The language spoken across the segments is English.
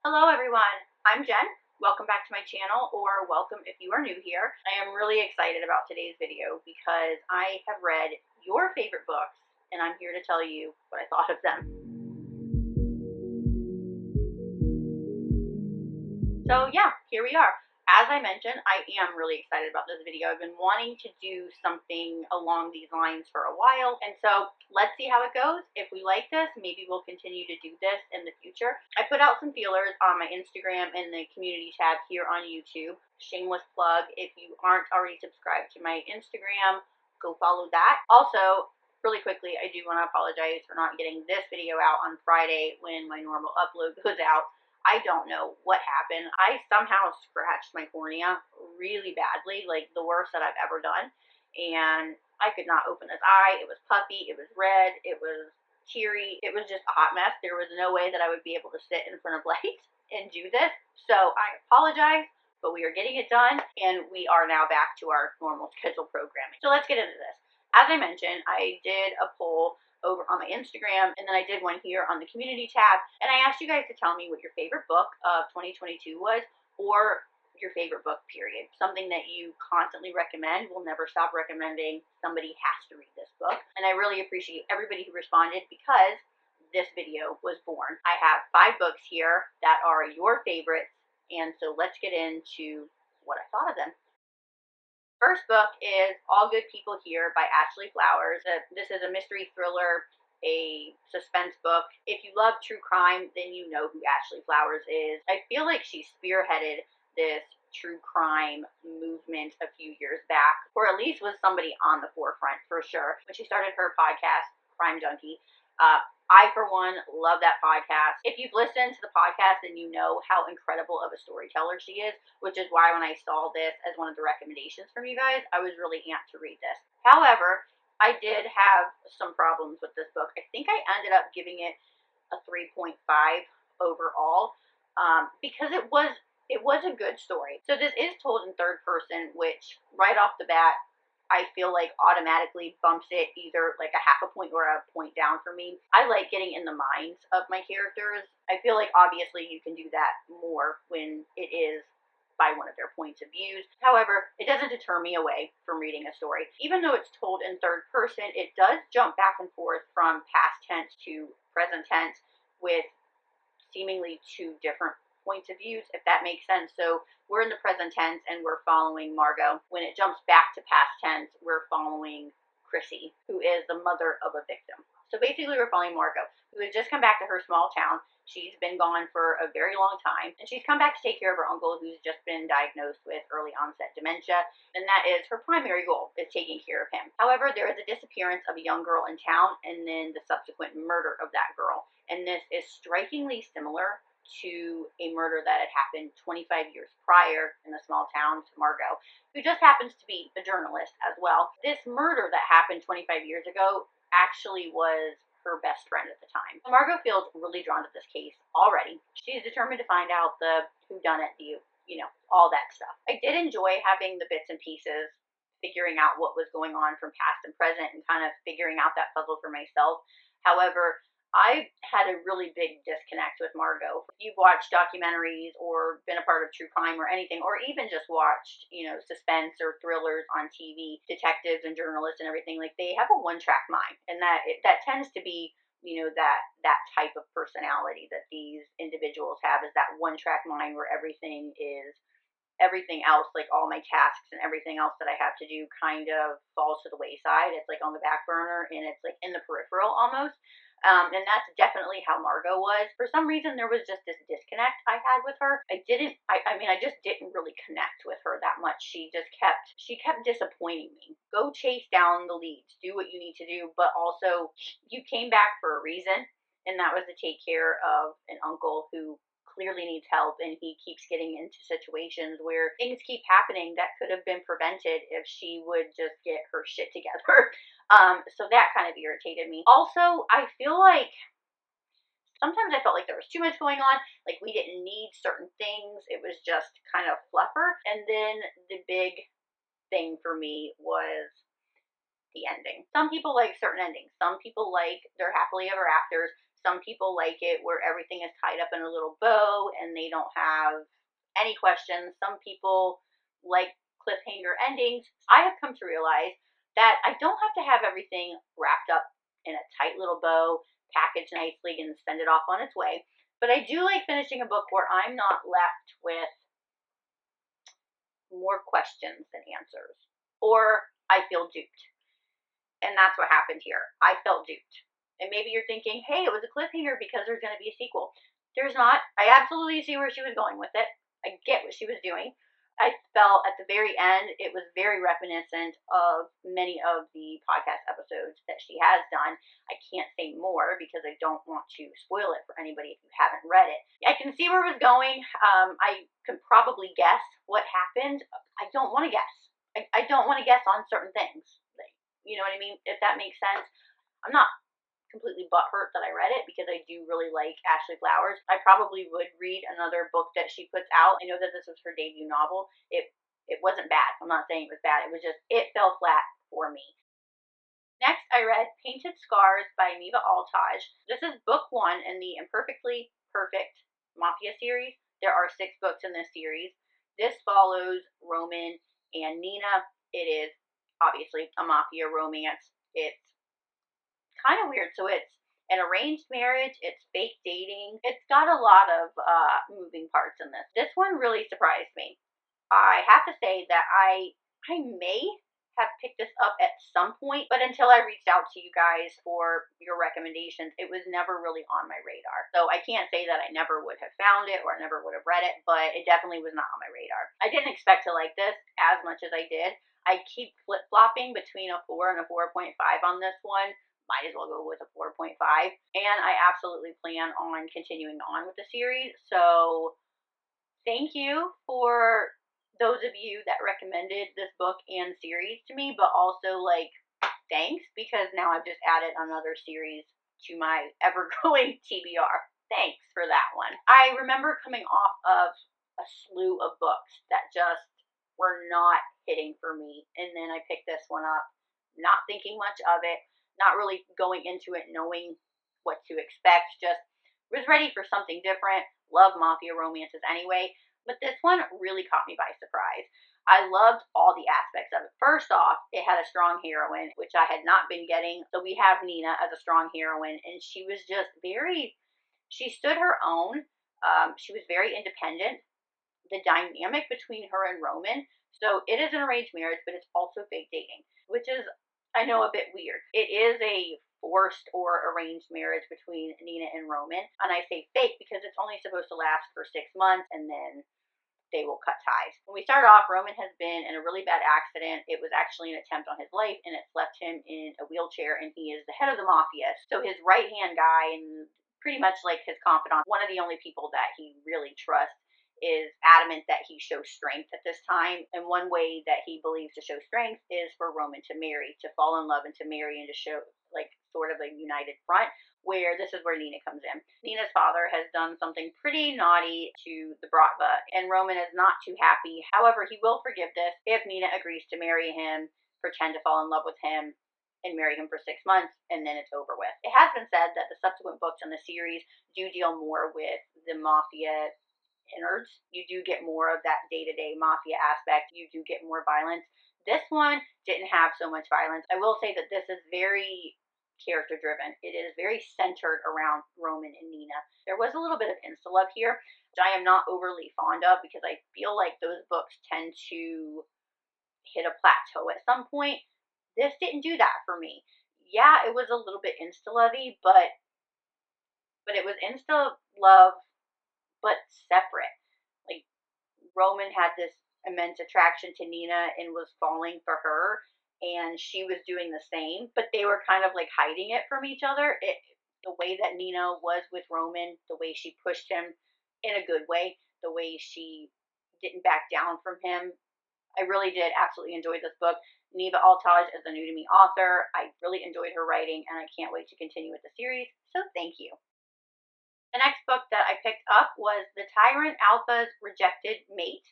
Hello everyone, I'm Jen. Welcome back to my channel, or welcome if you are new here. I am really excited about today's video because I have read your favorite books and I'm here to tell you what I thought of them. So yeah, here we are. As I mentioned, I am really excited about this video. I've been wanting to do something along these lines for a while, and so let's see how it goes. If we like this, maybe we'll continue to do this in the future. I put out some feelers on my Instagram and the community tab here on YouTube. Shameless plug, if you aren't already subscribed to my Instagram, go follow that. Also, really quickly, I do want to apologize for not getting this video out on Friday when my normal upload goes out. I don't know what happened. I somehow scratched my cornea really badly, like the worst that I've ever done. And I could not open this eye. It was puffy. It was red. It was teary. It was just a hot mess. There was no way that I would be able to sit in front of lights and do this. So I apologize, but we are getting it done. And we are now back to our normal scheduled programming. So let's get into this. As I mentioned, I did a poll over on my Instagram, and then I did one here on the community tab, and I asked you guys to tell me what your favorite book of 2022 was, or your favorite book, period. Something that you constantly recommend. We'll never stop recommending. Somebody has to read this book, and I really appreciate everybody who responded because this video was born. I have 5 books here that are your favorites, and so let's get into what I thought of them. First book is All Good People Here by Ashley Flowers. This is a mystery thriller, a suspense book. If you love true crime, then you know who Ashley Flowers is. I feel like she spearheaded this true crime movement a few years back, or at least was somebody on the forefront for sure. When she started her podcast, Crime Junkie, I, for one, love that podcast. If you've listened to the podcast, then you know how incredible of a storyteller she is, which is why when I saw this as one of the recommendations from you guys, I was really amped to read this. However, I did have some problems with this book. I think I ended up giving it a 3.5 overall because it was a good story. So this is told in third person, which right off the bat, I feel like automatically bumps it either like a half a point or a point down for me. I like getting in the minds of my characters. I feel like obviously you can do that more when it is by one of their points of views. However, it doesn't deter me away from reading a story. Even though it's told in third person, it does jump back and forth from past tense to present tense with seemingly 2 different points of views, if that makes sense. So we're in the present tense and we're following Margot. When it jumps back to past tense, we're following Chrissy, who is the mother of a victim. So basically we're following Margot, who has just come back to her small town. She's been gone for a very long time, and she's come back to take care of her uncle, who's just been diagnosed with early onset dementia, and that is her primary goal, is taking care of him. However, there is a disappearance of a young girl in town, and then the subsequent murder of that girl, and this is strikingly similar to a murder that had happened 25 years prior in a small town to Margot, who just happens to be a journalist as well. This murder that happened 25 years ago actually was her best friend at the time. Margot feels really drawn to this case already. She's determined to find out the whodunit, you know, all that stuff. I did enjoy having the bits and pieces, figuring out what was going on from past and present and kind of figuring out that puzzle for myself. However, I had a really big disconnect with Margot. If you've watched documentaries or been a part of true crime or anything, or even just watched, you know, suspense or thrillers on TV, detectives and journalists and everything, like they have a one-track mind, and that tends to be, you know, that type of personality that these individuals have, is that one-track mind where everything else, like all my tasks and everything else that I have to do, kind of falls to the wayside. It's like on the back burner and it's like in the peripheral almost. And that's definitely how Margot was. For some reason, there was just this disconnect I had with her. I just didn't really connect with her that much. She kept disappointing me. Go chase down the leads, do what you need to do, but also you came back for a reason, and that was to take care of an uncle who clearly needs help, and he keeps getting into situations where things keep happening that could have been prevented if she would just get her shit together. So that kind of irritated me. Also, I feel like sometimes I felt like there was too much going on. Like we didn't need certain things. It was just kind of fluffer. And then the big thing for me was the ending. Some people like certain endings. Some people like their happily ever afters. Some people like it where everything is tied up in a little bow and they don't have any questions. Some people like cliffhanger endings. I have come to realize that I don't have to have everything wrapped up in a tight little bow, packaged nicely, and send it off on its way. But I do like finishing a book where I'm not left with more questions than answers, or I feel duped. And that's what happened here. I felt duped. And maybe you're thinking, hey, it was a cliffhanger because there's going to be a sequel. There's not. I absolutely see where she was going with it. I get what she was doing. I felt at the very end it was very reminiscent of many of the podcast episodes that she has done. I can't say more because I don't want to spoil it for anybody if you haven't read it. I can see where it was going. I can probably guess what happened. I don't want to guess. I don't want to guess on certain things. You know what I mean? If that makes sense. I'm not completely butthurt that I read it because I do really like Ashley Flowers. I probably would read another book that she puts out. I know that this was her debut novel. It wasn't bad. I'm not saying it was bad. It was just, it fell flat for me. Next, I read Painted Scars by Miva Altaj. This is book 1 in the Imperfectly Perfect Mafia series. There are 6 books in this series. This follows Roman and Nina. It is obviously a mafia romance. It's kind of weird. So it's an arranged marriage, it's fake dating. It's got a lot of moving parts in this. This one really surprised me. I have to say that I may have picked this up at some point, but until I reached out to you guys for your recommendations, it was never really on my radar. So I can't say that I never would have found it or I never would have read it, but it definitely was not on my radar. I didn't expect to like this as much as I did. I keep flip-flopping between a 4 and a 4.5 on this one. Might as well go with a 4.5. And I absolutely plan on continuing on with the series. So thank you for those of you that recommended this book and series to me, but also like thanks because now I've just added another series to my ever-growing TBR. Thanks for that one. I remember coming off of a slew of books that just were not hitting for me, and then I picked this one up, not thinking much of it, not really going into it knowing what to expect, just was ready for something different. Love mafia romances anyway, but this one really caught me by surprise. I loved all the aspects of it. First off, it had a strong heroine, which I had not been getting. So we have Nina as a strong heroine, and she was just she stood her own. She was very independent. The dynamic between her and Roman. So it is an arranged marriage, but it's also fake dating, which is, I know, a bit weird. It is a forced or arranged marriage between Nina and Roman. And I say fake because it's only supposed to last for 6 months and then they will cut ties. When we start off, Roman has been in a really bad accident. It was actually an attempt on his life and it's left him in a wheelchair, and he is the head of the mafia. So his right-hand guy and pretty much like his confidant, one of the only people that he really trusts, is adamant that he show strength at this time. And one way that he believes to show strength is for Roman to marry, to fall in love and to marry and to show like sort of a united front, where this is where Nina comes in. Nina's father has done something pretty naughty to the Bratva, and Roman is not too happy. However, he will forgive this if Nina agrees to marry him, pretend to fall in love with him, and marry him for 6 months, and then it's over with. It has been said that the subsequent books in the series do deal more with the mafia innards. You do get more of that day-to-day mafia aspect. You do get more violence. This one didn't have so much violence. I will say that this is very character-driven. It is very centered around Roman and Nina. There was a little bit of insta-love here, which I am not overly fond of because I feel like those books tend to hit a plateau at some point. This didn't do that for me. Yeah, it was a little bit insta-lovey, but it was insta-love but separate. Like, Roman had this immense attraction to Nina and was falling for her, and she was doing the same, but they were kind of like hiding it from each other. The way that Nina was with Roman, the way she pushed him in a good way, the way she didn't back down from him. I really did absolutely enjoy this book. Miva Altaj is a new to me author. I really enjoyed her writing, and I can't wait to continue with the series, so thank you. The next book that I picked up was The Tyrant Alpha's Rejected Mate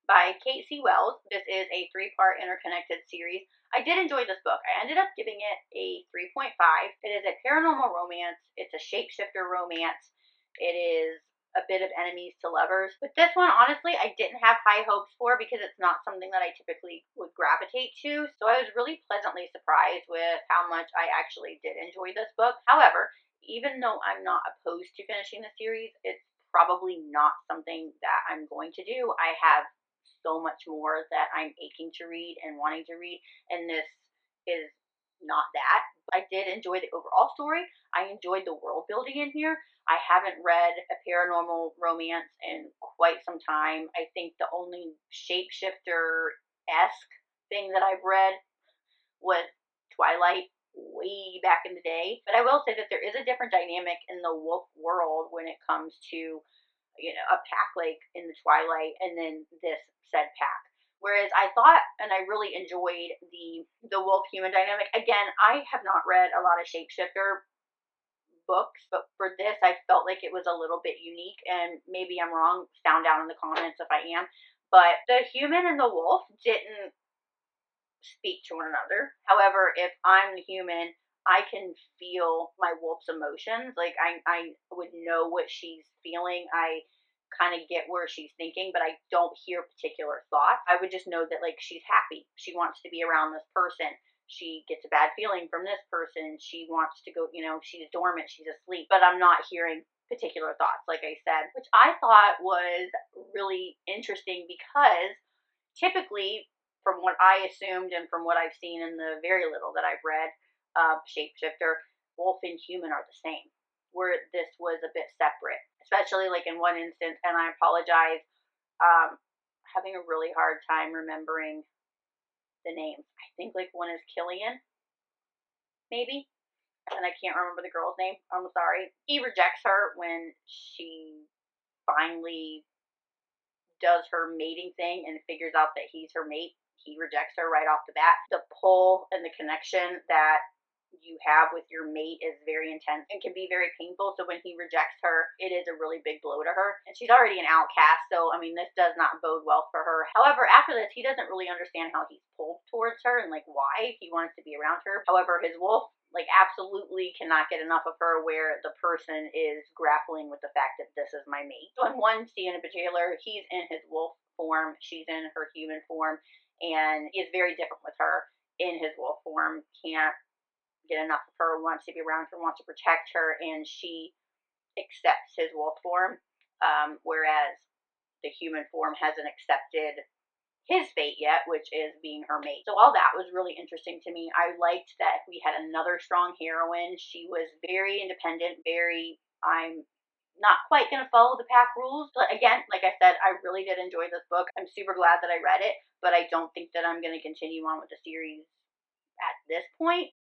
by Kate C. Wells. This is a 3-part interconnected series. I did enjoy this book. I ended up giving it a 3.5. It is a paranormal romance. It's a shapeshifter romance. It is a bit of enemies to lovers. But this one, honestly, I didn't have high hopes for because it's not something that I typically would gravitate to. So I was really pleasantly surprised with how much I actually did enjoy this book. However, even though I'm not opposed to finishing the series, it's probably not something that I'm going to do. I have so much more that I'm aching to read and wanting to read, and this is not that. I did enjoy the overall story. I enjoyed the world building in here. I haven't read a paranormal romance in quite some time. I think the only shapeshifter-esque thing that I've read was Twilight way back in the day. But I will say that there is a different dynamic in the wolf world when it comes to, you know, a pack like in the Twilight and then this said pack. Whereas I thought, and I really enjoyed the wolf human dynamic. Again, I have not read a lot of shapeshifter books, but for this I felt like it was a little bit unique, and maybe I'm wrong. Sound down in the comments if I am. But the human and the wolf didn't speak to one another. However, if I'm the human, I can feel my wolf's emotions. Like I would know what she's feeling. I kind of get where she's thinking, but I don't hear particular thoughts. I would just know that like she's happy. She wants to be around this person. She gets a bad feeling from this person. She wants to go, you know, she's dormant, she's asleep, but I'm not hearing particular thoughts, like I said, which I thought was really interesting because typically, from what I assumed and from what I've seen in the very little that I've read, shapeshifter, wolf and human are the same. Where this was a bit separate, especially like in one instance, and I apologize, having a really hard time remembering the names. I think like one is Killian, maybe, and I can't remember the girl's name. I'm sorry. He rejects her when she finally does her mating thing and figures out that he's her mate. He rejects her right off the bat. The pull and the connection that you have with your mate is very intense and can be very painful. So when he rejects her, it is a really big blow to her. And she's already an outcast, so I mean, this does not bode well for her. However, after this, he doesn't really understand how he's pulled towards her and like why he wants to be around her. However, his wolf like absolutely cannot get enough of her, where the person is grappling with the fact that this is my mate. So in one scene in particular, he's in his wolf form, she's in her human form, and is very different with her. In his wolf form, can't get enough of her, wants to be around her, wants to protect her, and she accepts his wolf form, whereas the human form hasn't accepted his fate yet, which is being her mate. So all that was really interesting to me. I liked that we had another strong heroine. She was very independent, very, I'm not quite going to follow the pack rules. But again, like I said, I really did enjoy this book. I'm super glad that I read it, but I don't think that I'm going to continue on with the series at this point.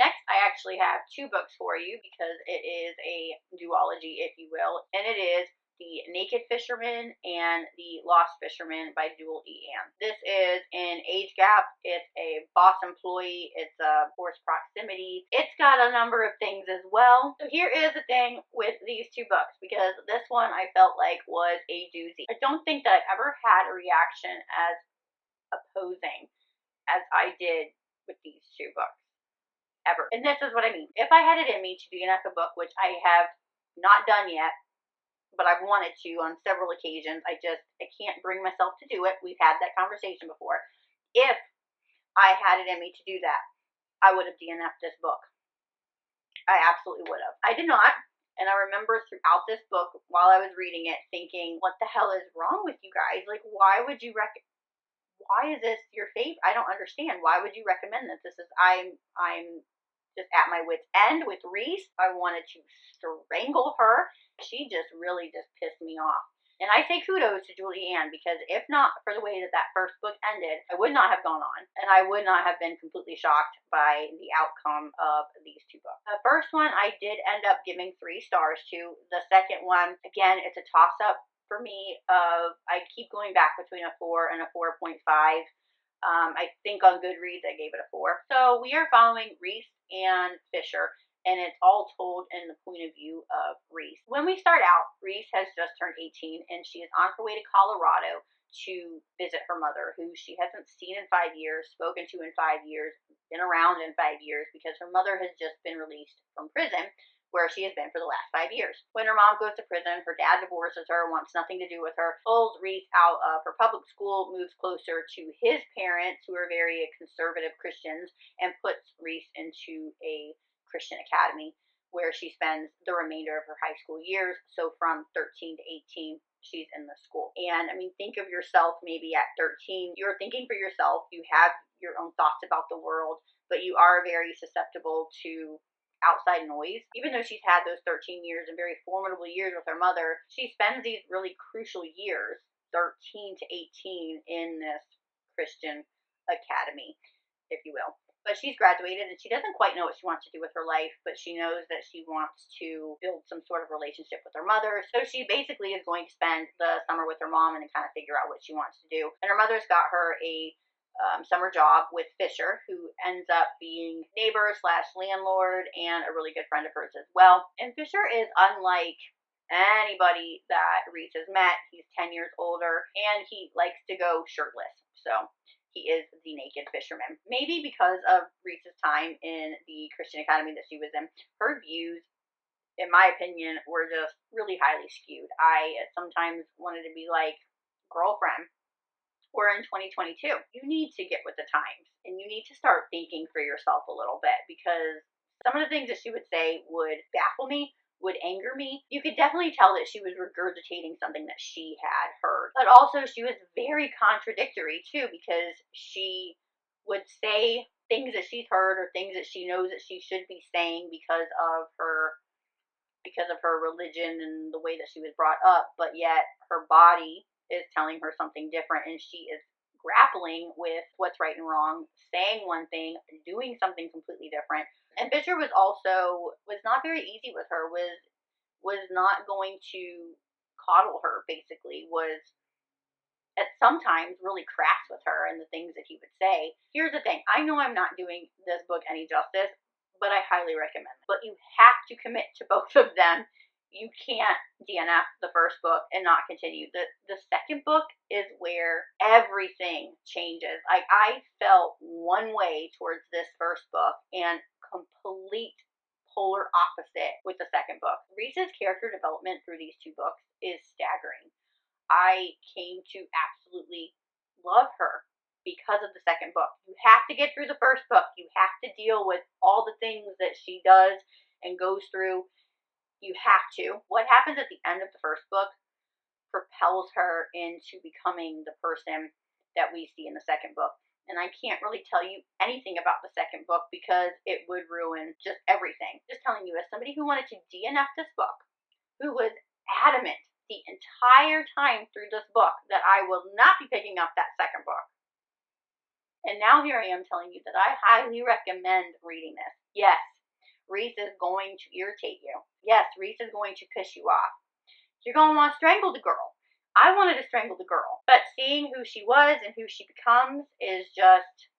Next, I actually have 2 books for you because it is a duology, if you will, and it is The Naked Fisherman and The Lost Fisherman by Jewel E. Ann. This is an age gap. It's a boss employee. It's a forced proximity. It's got a number of things as well. So here is the thing with these 2 books, because this one I felt like was a doozy. I don't think that I've ever had a reaction as opposing as I did with these 2 books. Ever. And this is what I mean. If I had it in me to DNF a book, which I have not done yet, but I've wanted to on several occasions, I can't bring myself to do it. We've had that conversation before. If I had it in me to do that, I would have DNF'd this book. I absolutely would have. I did not. And I remember throughout this book, while I was reading it, thinking, what the hell is wrong with you guys? Like, why would you why is this your favorite? I don't understand. Why would you recommend this? This is, I'm just at my wit's end with Reese. I wanted to strangle her. She just really just pissed me off. And I say kudos to Julie Ann, because if not for the way that that first book ended, I would not have gone on, and I would not have been completely shocked by the outcome of these 2 books. The first one I did end up giving 3 stars to. The second one, again, it's a toss-up for me of, I keep going back between a 4 and a 4.5. I think on Goodreads I gave it a 4. So we are following Reese and Fisher, and it's all told in the point of view of Reese. When we start out, Reese has just turned 18, and she is on her way to Colorado to visit her mother, who she hasn't seen in 5 years, spoken to in 5 years, been around in 5 years, because her mother has just been released from prison, where she has been for the last 5 years. When her mom goes to prison, her dad divorces her, wants nothing to do with her, pulls Reese out of her public school, moves closer to his parents, who are very conservative Christians, and puts Reese into a Christian academy, where she spends the remainder of her high school years. So from 13 to 18, she's in the school. And I mean, think of yourself maybe at 13. You're thinking for yourself. You have your own thoughts about the world, but you are very susceptible to outside noise. Even though she's had those 13 years and very formidable years with her mother, she spends these really crucial years, 13 to 18, in this Christian academy, if you will. But she's graduated, and she doesn't quite know what she wants to do with her life, but she knows that she wants to build some sort of relationship with her mother. So she basically is going to spend the summer with her mom and kind of figure out what she wants to do. And her mother's got her a summer job with Fisher, who ends up being neighbor / landlord and a really good friend of hers as well. And Fisher is unlike anybody that Reese has met. He's 10 years older, and he likes to go shirtless. So he is the naked fisherman. Maybe because of Reese's time in the Christian academy that she was in, her views, in my opinion, were just really highly skewed. I sometimes wanted to be like, girlfriend, we're in 2022. You need to get with the times, and you need to start thinking for yourself a little bit, because some of the things that she would say would baffle me, would anger me. You could definitely tell that she was regurgitating something that she had heard. But also she was very contradictory too, because she would say things that she's heard or things that she knows that she should be saying because of her religion and the way that she was brought up, but yet her body is telling her something different, and she is grappling with what's right and wrong, saying one thing, doing something completely different. And Fisher was not very easy with her, was not going to coddle her, basically, was at sometimes really crass with her and the things that he would say. Here's the thing, I know I'm not doing this book any justice, but I highly recommend it. But you have to commit to both of them. You can't DNF the first book and not continue. The second book is where everything changes. I felt one way towards this first book and complete polar opposite with the second book. Reese's character development through these two books is staggering. I came to absolutely love her because of the second book. You have to get through the first book. You have to deal with all the things that she does and goes through. You have to. What happens at the end of the first book propels her into becoming the person that we see in the second book. And I can't really tell you anything about the second book because it would ruin just everything. Just telling you, as somebody who wanted to DNF this book, who was adamant the entire time through this book that I will not be picking up that second book. And now here I am telling you that I highly recommend reading this. Yes, Reese is going to irritate you. Yes, Reese is going to piss you off. You're going to want to strangle the girl. I wanted to strangle the girl. But seeing who she was and who she becomes is just,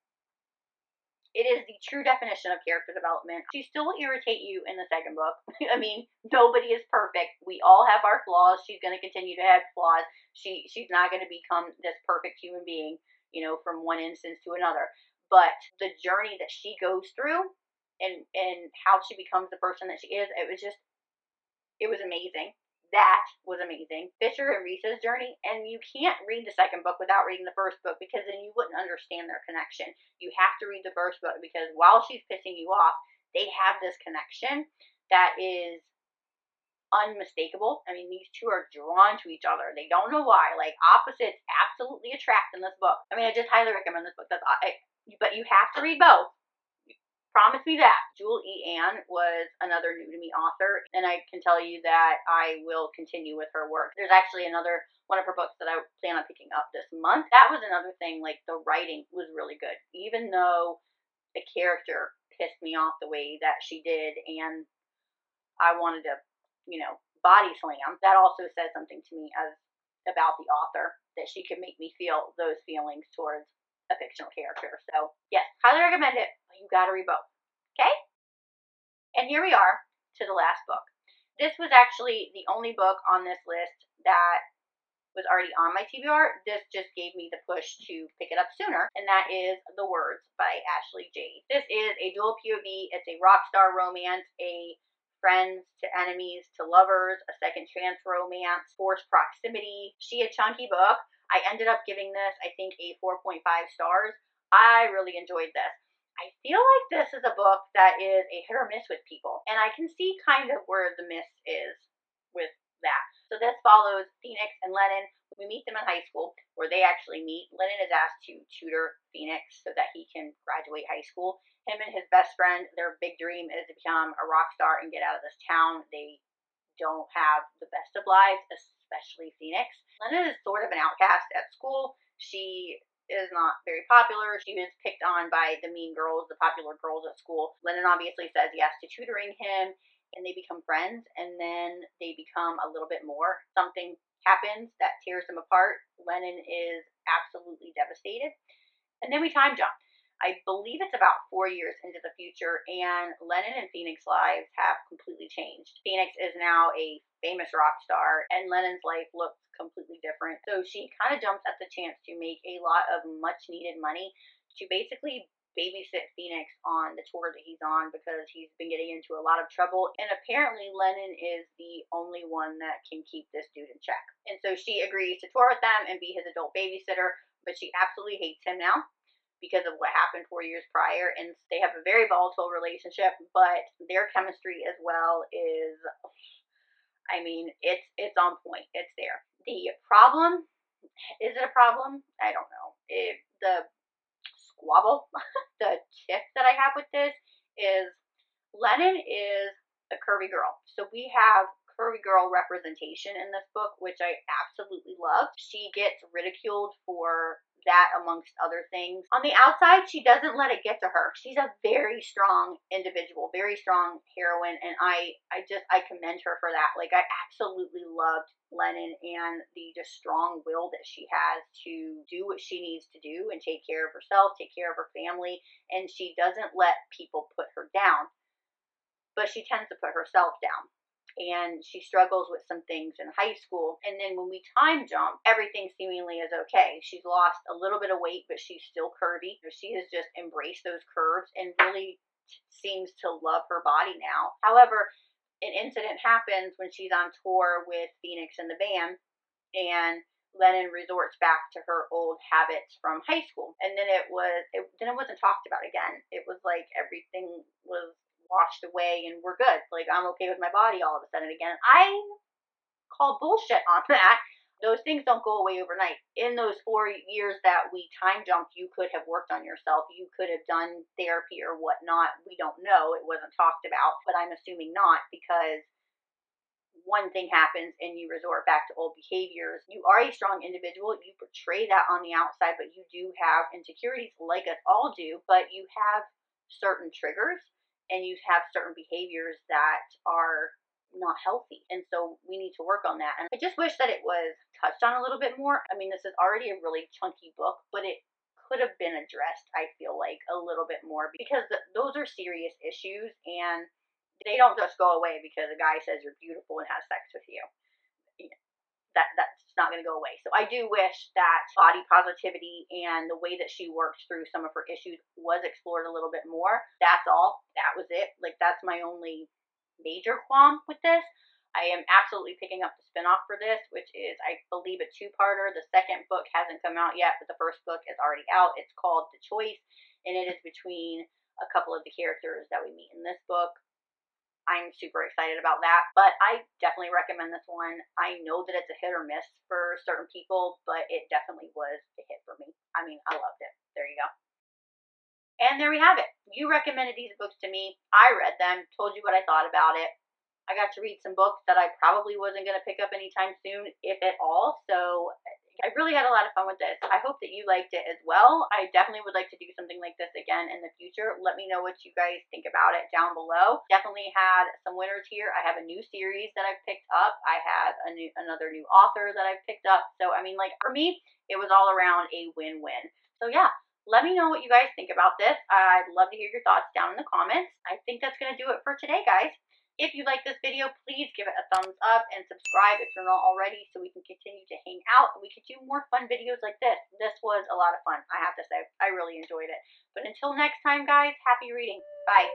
it is the true definition of character development. She still will irritate you in the second book. I mean, nobody is perfect. We all have our flaws. She's going to continue to have flaws. She's not going to become this perfect human being, from one instance to another. But the journey that she goes through and how she becomes the person that she is, it was amazing. That was amazing. Fisher and Reese's journey, and you can't read the second book without reading the first book, because then you wouldn't understand their connection. You have to read the first book, because while she's pissing you off, they have this connection that is unmistakable. I mean, these two are drawn to each other. They don't know why. Like, opposites absolutely attract in this book. I mean, I just highly recommend this book. But you have to read both. Promise me that. Jewel E. Ann was another new to me author, and I can tell you that I will continue with her work. There's actually another one of her books that I plan on picking up this month. That was another thing, like, the writing was really good. Even though the character pissed me off the way that she did, and I wanted to, body slam, that also says something to me about the author, that she could make me feel those feelings towards a fictional character. So yes, highly recommend it, but you gotta read both. Okay? And here we are to the last book. This was actually the only book on this list that was already on my TBR. This just gave me the push to pick it up sooner, and that is The Words by Ashley Jade. This is a dual POV. It's a rock star romance, a friends to enemies to lovers, a second chance romance, forced proximity. She a chunky book. I ended up giving this, I think, a 4.5 stars. I really enjoyed this. I feel like this is a book that is a hit or miss with people, and I can see kind of where the miss is with that. So this follows Phoenix and Lennon. We meet them in high school, where they actually meet. Lennon is asked to tutor Phoenix so that he can graduate high school. Him and his best friend, their big dream is to become a rock star and get out of this town. They don't have the best of lives, especially Phoenix. Lennon is sort of an outcast at school. She is not very popular. She was picked on by the mean girls, the popular girls at school. Lennon obviously says yes to tutoring him, and they become friends, and then they become a little bit more. Something happens that tears them apart. Lennon is absolutely devastated. And then we time jump. I believe it's about 4 years into the future, and Lennon and Phoenix's lives have completely changed. Phoenix is now a famous rock star, and Lennon's life looks completely different. So she kind of jumps at the chance to make a lot of much needed money to basically babysit Phoenix on the tour that he's on, because he's been getting into a lot of trouble, and apparently Lennon is the only one that can keep this dude in check. And so she agrees to tour with them and be his adult babysitter, but she absolutely hates him now because of what happened 4 years prior, and they have a very volatile relationship, but their chemistry as well is, I mean, it's on point. It's there. The problem, is it a problem? I don't know. The squabble, the tiff that I have with this is Lennon is a curvy girl. So we have curvy girl representation in this book, which I absolutely love. She gets ridiculed for that amongst other things. On the outside, she doesn't let it get to her. She's a very strong individual, very strong heroine, and I commend her for that. Like, I absolutely loved Lennon and the just strong will that she has to do what she needs to do and take care of herself, take care of her family, and she doesn't let people put her down, but she tends to put herself down. And she struggles with some things in high school. And then when we time jump, everything seemingly is okay. She's lost a little bit of weight, but she's still curvy. She has just embraced those curves and really seems to love her body now. However, an incident happens when she's on tour with Phoenix and the band, and Lennon resorts back to her old habits from high school. And then it wasn't talked about again. It was like everything was washed away and we're good. Like, I'm okay with my body all of a sudden again. I call bullshit on that. Those things don't go away overnight. In those 4 years that we time jumped, you could have worked on yourself. You could have done therapy or whatnot. We don't know. It wasn't talked about, but I'm assuming not, because one thing happens and you resort back to old behaviors. You are a strong individual. You portray that on the outside, but you do have insecurities, like us all do, but you have certain triggers and you have certain behaviors that are not healthy. And so we need to work on that. And I just wish that it was touched on a little bit more. I mean, this is already a really chunky book, but it could have been addressed, I feel like, a little bit more, because those are serious issues, and they don't just go away because a guy says you're beautiful and has sex with you. That's not going to go away. So I do wish that body positivity and the way that she worked through some of her issues was explored a little bit more. That's all. That was it. Like, that's my only major qualm with this. I am absolutely picking up the spinoff for this, which is, I believe, a two-parter. The second book hasn't come out yet, but the first book is already out. It's called The Choice, and it is between a couple of the characters that we meet in this book. I'm super excited about that, but I definitely recommend this one. I know that it's a hit or miss for certain people, but it definitely was a hit for me. I mean, I loved it. There you go. And there we have it. You recommended these books to me. I read them, told you what I thought about it. I got to read some books that I probably wasn't going to pick up anytime soon, if at all. So I really had a lot of fun with this. I hope that you liked it as well. I definitely would like to do something like this again in the future. Let me know what you guys think about it down below. Definitely had some winners here. I have a new series that I've picked up. I have another new author that I've picked up. So, I mean, like, for me, it was all around a win-win. So, yeah. Let me know what you guys think about this. I'd love to hear your thoughts down in the comments. I think that's going to do it for today, guys. If you like this video, please give it a thumbs up and subscribe if you're not already so we can continue to hang out and we can do more fun videos like this. This was a lot of fun, I have to say. I really enjoyed it. But until next time, guys, happy reading. Bye.